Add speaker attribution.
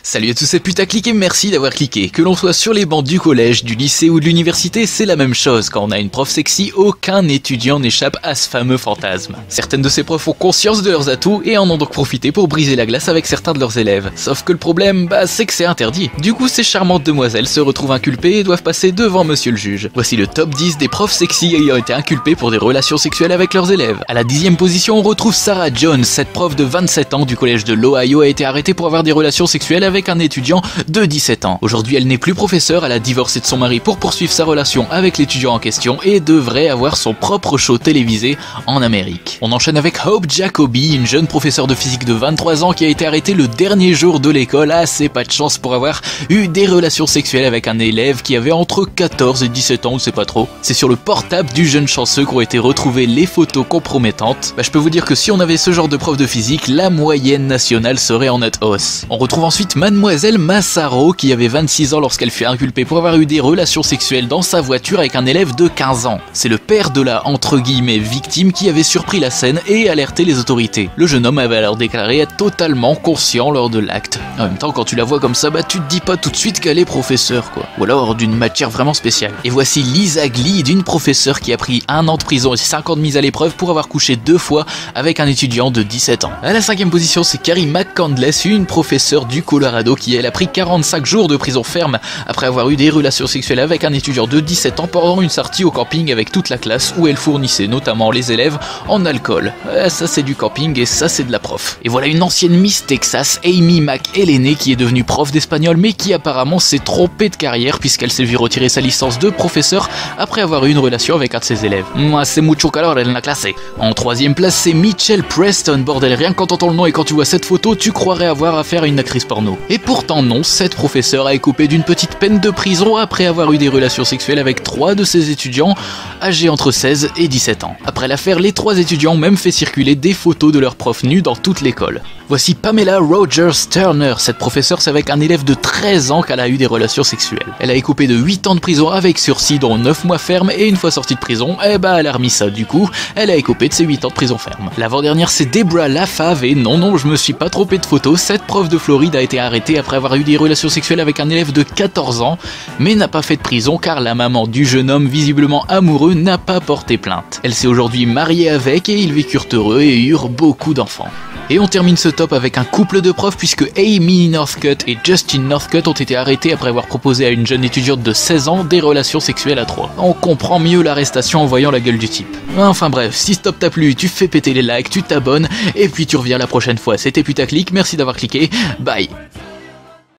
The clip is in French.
Speaker 1: Salut à tous, c'est Putaclic et merci d'avoir cliqué. Que l'on soit sur les bancs du collège, du lycée ou de l'université, c'est la même chose. Quand on a une prof sexy, aucun étudiant n'échappe à ce fameux fantasme. Certaines de ces profs ont conscience de leurs atouts et en ont donc profité pour briser la glace avec certains de leurs élèves. Sauf que le problème, c'est que c'est interdit. Du coup, ces charmantes demoiselles se retrouvent inculpées et doivent passer devant monsieur le juge. Voici le top 10 des profs sexy ayant été inculpés pour des relations sexuelles avec leurs élèves. À la 10e position, on retrouve Sarah Jones. Cette prof de 27 ans du collège de l'Ohio a été arrêtée pour avoir des relations sexuelles avec un étudiant de 17 ans. Aujourd'hui, elle n'est plus professeure, elle a divorcé de son mari pour poursuivre sa relation avec l'étudiant en question et devrait avoir son propre show télévisé en Amérique. On enchaîne avec Hope Jacoby, une jeune professeure de physique de 23 ans qui a été arrêtée le dernier jour de l'école. Assez pas de chance pour avoir eu des relations sexuelles avec un élève qui avait entre 14 et 17 ans, on sait pas trop. C'est sur le portable du jeune chanceux qu'ont été retrouvées les photos compromettantes. Je peux vous dire que si on avait ce genre de prof de physique, la moyenne nationale serait en net hausse. On retrouve ensuite Mademoiselle Massaro qui avait 26 ans lorsqu'elle fut inculpée pour avoir eu des relations sexuelles dans sa voiture avec un élève de 15 ans. C'est le père de la entre guillemets victime qui avait surpris la scène et alerté les autorités. Le jeune homme avait alors déclaré être totalement conscient lors de l'acte. En même temps, quand tu la vois comme ça, tu te dis pas tout de suite qu'elle est professeure quoi. Ou alors d'une matière vraiment spéciale. Et voici Lisa Gleed, une professeure qui a pris 1 an de prison et 5 ans de mise à l'épreuve pour avoir couché 2 fois avec un étudiant de 17 ans. À la 5e position, c'est Carrie McCandless, une professeure du Colorado qui elle a pris 45 jours de prison ferme après avoir eu des relations sexuelles avec un étudiant de 17 ans pendant une sortie au camping avec toute la classe où elle fournissait notamment les élèves en alcool. Ça c'est du camping et ça c'est de la prof. Et voilà une ancienne Miss Texas, Amy McElhenney, qui est devenue prof d'espagnol mais qui apparemment s'est trompée de carrière puisqu'elle s'est vue retirer sa licence de professeur après avoir eu une relation avec un de ses élèves. C'est mucho calor en la classe. En 3e place, c'est Mitchell Preston. Bordel, rien que quand t'entends le nom et quand tu vois cette photo, tu croirais avoir affaire à une actrice porno. Et pourtant non, cette professeure a écopé d'une petite peine de prison après avoir eu des relations sexuelles avec 3 de ses étudiants âgés entre 16 et 17 ans. Après l'affaire, les 3 étudiants ont même fait circuler des photos de leurs profs nus dans toute l'école. Voici Pamela Rogers Turner. Cette professeure, c'est avec un élève de 13 ans qu'elle a eu des relations sexuelles. Elle a écopé de 8 ans de prison avec sursis, dont 9 mois ferme, et une fois sortie de prison, elle a remis ça. Du coup, elle a écopé de ses 8 ans de prison ferme. L'avant-dernière, c'est Deborah Lafave, et non, je me suis pas trompé de photo. Cette prof de Floride a été arrêtée après avoir eu des relations sexuelles avec un élève de 14 ans, mais n'a pas fait de prison car la maman du jeune homme, visiblement amoureux, n'a pas porté plainte. Elle s'est aujourd'hui mariée avec et ils vécurent heureux et eurent beaucoup d'enfants. Et on termine ce top avec un couple de profs puisque Amy Northcutt et Justin Northcutt ont été arrêtés après avoir proposé à une jeune étudiante de 16 ans des relations sexuelles à 3. On comprend mieux l'arrestation en voyant la gueule du type. Enfin bref, si ce top t'a plu, tu fais péter les likes, tu t'abonnes et puis tu reviens la prochaine fois. C'était Putaclic, merci d'avoir cliqué, bye.